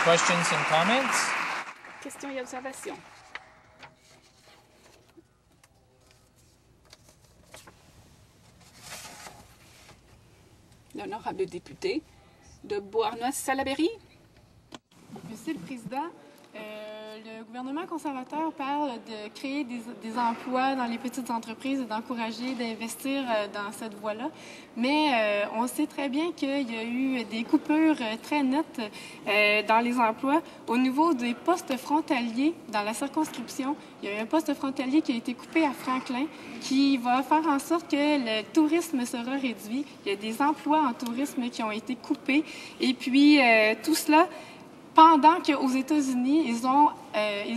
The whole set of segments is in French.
Questions and comments? Questions et observations. L'honorable député de Beauharnois-Salaberry. Monsieur le Président, le gouvernement conservateur parle de créer des emplois dans les petites entreprises et d'encourager d'investir dans cette voie-là. Mais on sait très bien qu'il y a eu des coupures très nettes dans les emplois. Au niveau des postes frontaliers dans la circonscription, il y a eu un poste frontalier qui a été coupé à Franklin qui va faire en sorte que le tourisme sera réduit. Il y a des emplois en tourisme qui ont été coupés. Et puis, tout cela pendant qu'aux États-Unis, ils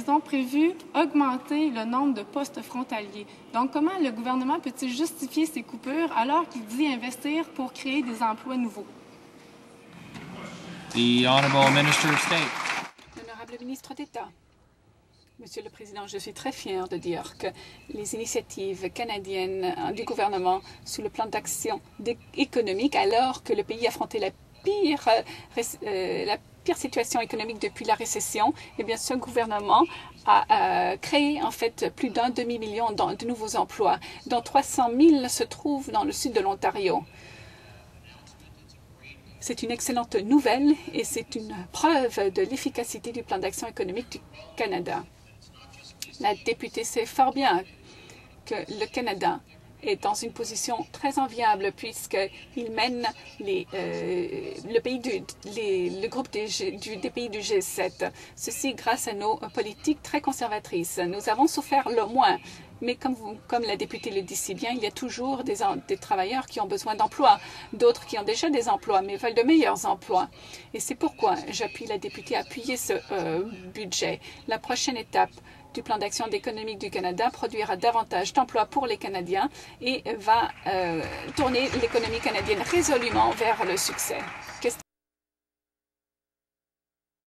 ont prévu augmenter le nombre de postes frontaliers. Donc, comment le gouvernement peut-il justifier ces coupures alors qu'il dit investir pour créer des emplois nouveaux? The Honourable Minister of State. L'honorable ministre d'État. Monsieur le Président, je suis très fière de dire que les initiatives canadiennes du gouvernement sous le plan d'action économique, alors que le pays affrontait la pire situation économique depuis la récession, eh bien, ce gouvernement a créé en fait plus d'un demi-million de nouveaux emplois, dont 300 000 se trouvent dans le sud de l'Ontario. C'est une excellente nouvelle et c'est une preuve de l'efficacité du plan d'action économique du Canada. La députée sait fort bien que le Canada est dans une position très enviable puisqu'il mène le groupe des pays du G7. Ceci grâce à nos politiques très conservatrices. Nous avons souffert le moins, mais comme la députée le dit si bien, il y a toujours des travailleurs qui ont besoin d'emploi, d'autres qui ont déjà des emplois, mais veulent de meilleurs emplois. Et c'est pourquoi j'appuie la députée à appuyer ce budget. La prochaine étape du plan d'action économique du Canada produira davantage d'emplois pour les Canadiens et va tourner l'économie canadienne résolument vers le succès.